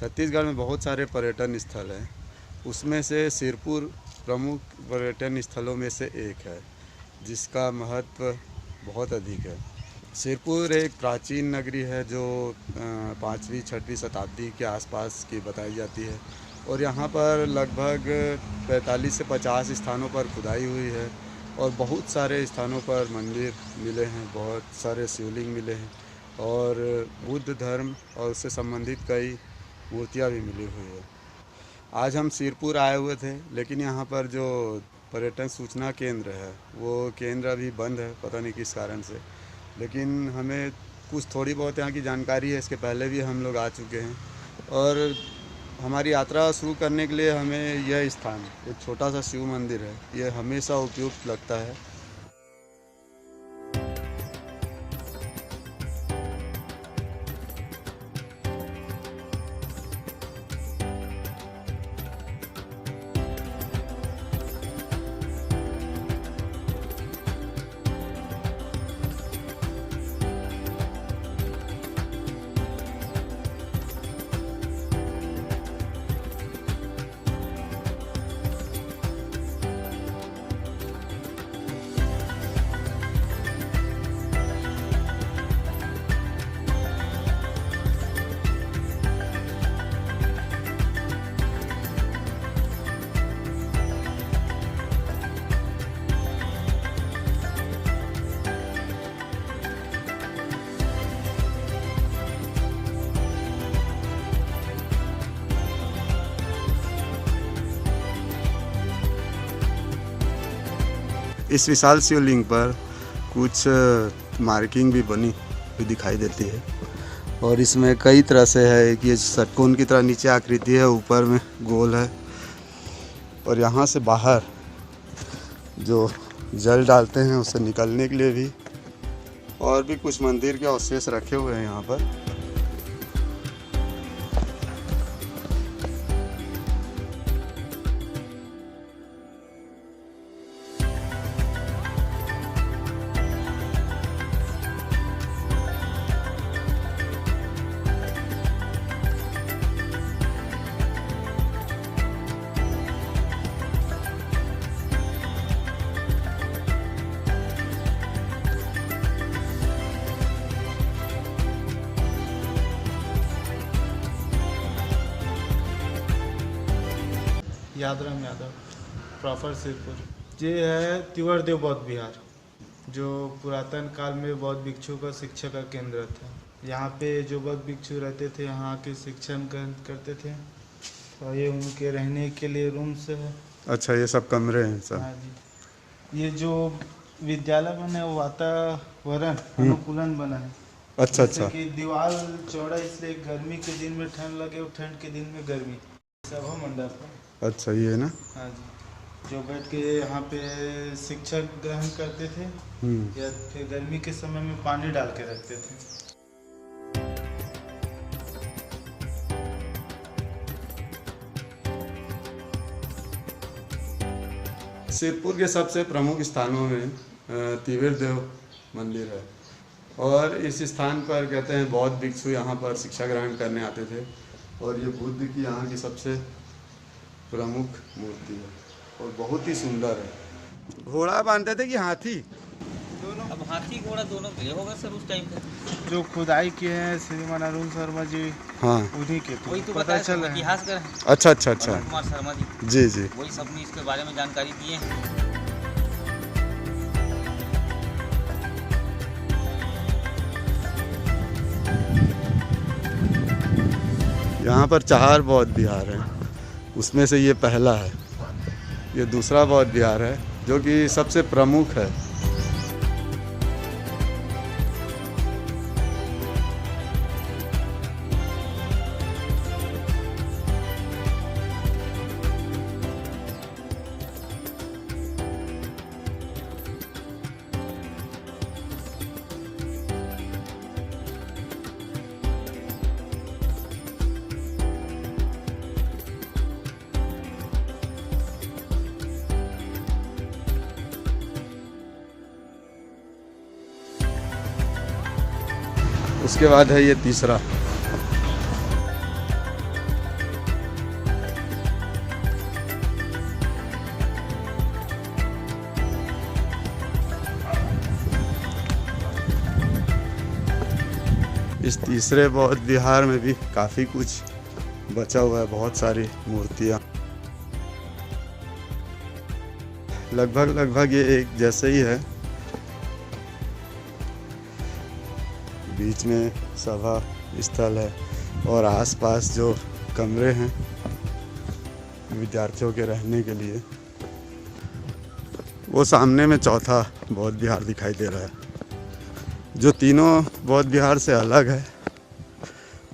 छत्तीसगढ़ में बहुत सारे पर्यटन स्थल हैं, उसमें से सिरपुर प्रमुख पर्यटन स्थलों में से एक है जिसका महत्व बहुत अधिक है। सिरपुर एक प्राचीन नगरी है जो 5वीं 6वीं शताब्दी के आसपास की बताई जाती है और यहाँ पर लगभग 45 से 50 स्थानों पर खुदाई हुई है और बहुत सारे स्थानों पर मंदिर मिले हैं, बहुत सारे शिवलिंग मिले हैं और बुद्ध धर्म और उससे संबंधित कई मूर्तियाँ भी मिली हुई है। आज हम सिरपुर आए हुए थे, लेकिन यहाँ पर जो पर्यटन सूचना केंद्र है वो केंद्र अभी बंद है, पता नहीं किस कारण से, लेकिन हमें कुछ थोड़ी बहुत यहाँ की जानकारी है। इसके पहले भी हम लोग आ चुके हैं और हमारी यात्रा शुरू करने के लिए हमें यह स्थान, एक छोटा सा शिव मंदिर है, ये हमेशा उपयुक्त लगता है। इस विशाल शिवलिंग पर कुछ मार्किंग भी बनी हुई दिखाई देती है और इसमें कई तरह से है कि ये षटकोण की तरह नीचे आकृति है, ऊपर में गोल है और यहाँ से बाहर जो जल डालते हैं उसे निकलने के लिए भी और भी कुछ मंदिर के अवशेष रखे हुए हैं यहाँ पर। यादराम यादव, प्रॉपर सिरपुर। ये है तिवरदेव बौद्ध विहार, जो पुरातन काल में बौद्ध भिक्षु का शिक्षा का केंद्र था। यहाँ पे जो बौद्ध भिक्षु रहते थे यहाँ के शिक्षण करते थे और ये उनके रहने के लिए रूम्स है। अच्छा, ये सब कमरे हैं सब? हाँ जी। ये जो विद्यालय बना है वो वातावरण अनुकूलन बना है। अच्छा अच्छा। कि दीवार चौड़ा, इसलिए गर्मी के दिन में ठंड लगे और ठंड के दिन में गर्मी। सभा मंडप है। अच्छा, ये ना? हाँ जी। जो बैठ के यहाँ पे शिक्षा ग्रहण करते थे या फिर गर्मी के समय में पानी डाल के रखते थे। सिरपुर के सबसे प्रमुख स्थानों में तिवरदेव मंदिर है और इस स्थान पर कहते हैं बौद्ध भिक्षु यहाँ पर शिक्षा ग्रहण करने आते थे और ये बुद्ध की यहाँ की सबसे प्रमुख मूर्ति है और बहुत ही सुंदर है। घोड़ा बांधते थे कि हाथी? दोनों। अब हाथी घोड़ा दोनों के होगा सर उस टाइम पे। जो खुदाई किए हैं श्रीमान अरुण शर्मा जी, हाँ, उन्हीं के वही तो पता बताया चला है। इतिहासकार अच्छा अच्छा अच्छा, कुमार शर्मा जी जी जी, वही सबने इसके बारे में जानकारी दिए हैं। यहाँ पर 4 बौद्ध विहार हैं, उसमें से ये पहला है। ये दूसरा बौद्ध विहार है जो कि सबसे प्रमुख है। उसके बाद है ये तीसरा। इस तीसरे बौद्ध विहार में भी काफ़ी कुछ बचा हुआ है, बहुत सारी मूर्तियाँ। लगभग ये एक जैसे ही है। बीच में सभा स्थल है और आसपास जो कमरे हैं विद्यार्थियों के रहने के लिए, वो सामने में चौथा बौद्ध विहार दिखाई दे रहा है, जो तीनों बौद्ध विहार से अलग है,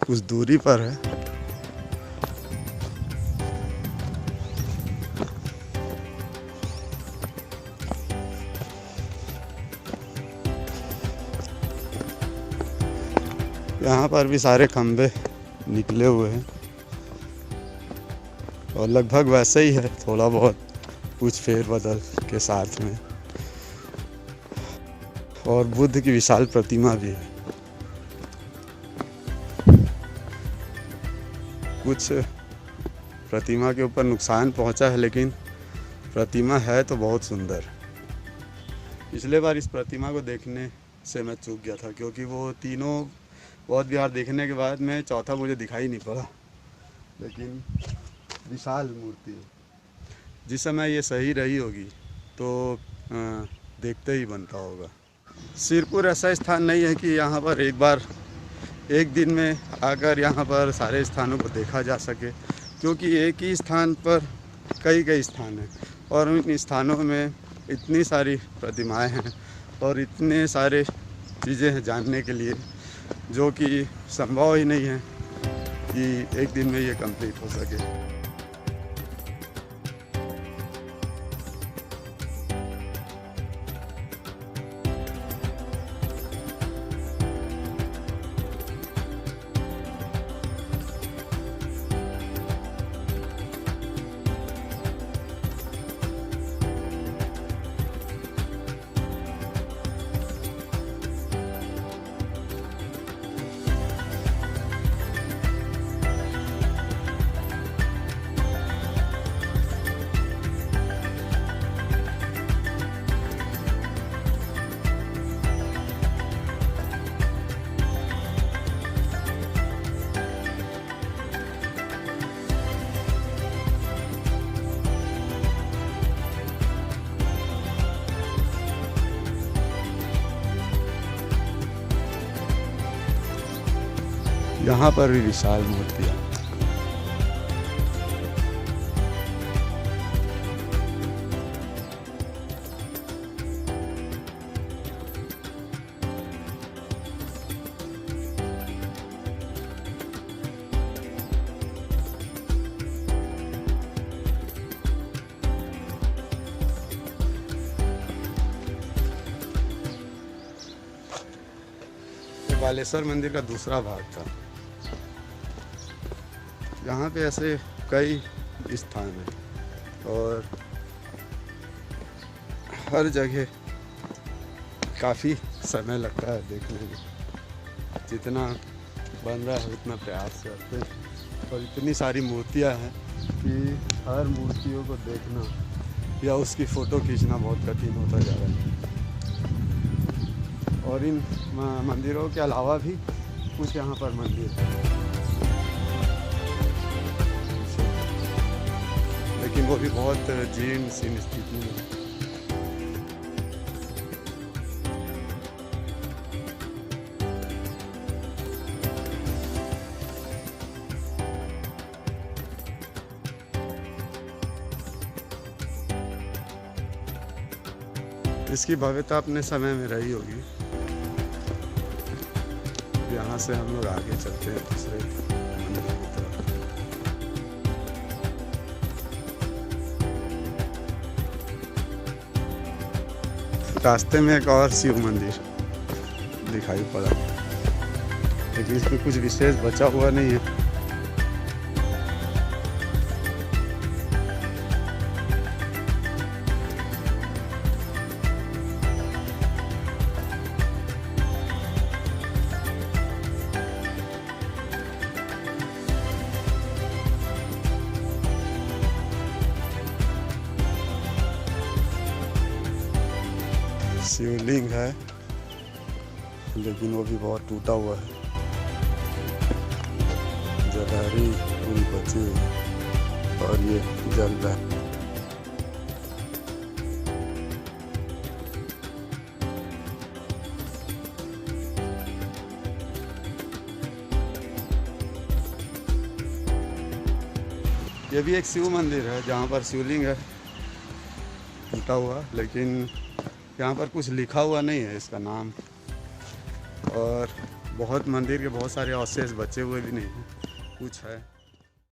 कुछ दूरी पर है। यहाँ पर भी सारे खंभे निकले हुए हैं और लगभग वैसे ही है, थोड़ा बहुत कुछ फेरबदल के साथ में। और बुद्ध की विशाल प्रतिमा भी है। कुछ प्रतिमा के ऊपर नुकसान पहुंचा है, लेकिन प्रतिमा है तो बहुत सुंदर। पिछले बार इस प्रतिमा को देखने से मैं चूक गया था, क्योंकि वो तीनों बौद्ध विहार देखने के बाद में चौथा मुझे दिखाई नहीं पड़ा, लेकिन विशाल मूर्ति है। जिस समय ये सही रही होगी तो देखते ही बनता होगा। सिरपुर ऐसा स्थान नहीं है कि यहाँ पर एक दिन में आकर यहाँ पर सारे स्थानों को देखा जा सके, क्योंकि एक ही स्थान पर कई स्थान हैं और इन स्थानों में इतनी सारी प्रतिमाएं हैं और इतने सारे चीज़ें हैं जानने के लिए, जो कि संभव ही नहीं है कि एक दिन में ये कंप्लीट हो सके। यहाँ पर भी विशाल मूर्तियाँ। बालेश्वर मंदिर का दूसरा भाग था। यहाँ पे ऐसे कई स्थान हैं और हर जगह काफ़ी समय लगता है देखने में। जितना बन रहा है उतना प्रयास करते हैं और इतनी सारी मूर्तियाँ हैं कि हर मूर्तियों को देखना या उसकी फ़ोटो खींचना बहुत कठिन होता जा रहा है। और इन मंदिरों के अलावा भी कुछ यहाँ पर मंदिर है, लेकिन वो भी बहुत जीर्ण सी स्थिति में। इसकी भव्यता अपने समय में रही होगी। यहाँ से हम लोग आगे चलते हैं दूसरे मंदिर की तरफ। रास्ते में एक और शिव मंदिर दिखाई पड़ा, लेकिन इसमें कुछ विशेष बचा हुआ नहीं है। शिवलिंग है, लेकिन वो भी बहुत टूटा हुआ है। जला रही पूरी बची और ये जल रहा है। ये भी एक शिव मंदिर है जहाँ पर शिवलिंग है टूटा हुआ, लेकिन यहाँ पर कुछ लिखा हुआ नहीं है इसका नाम। और बहुत मंदिर के बहुत सारे अवशेष बचे हुए भी नहीं हैं, कुछ है।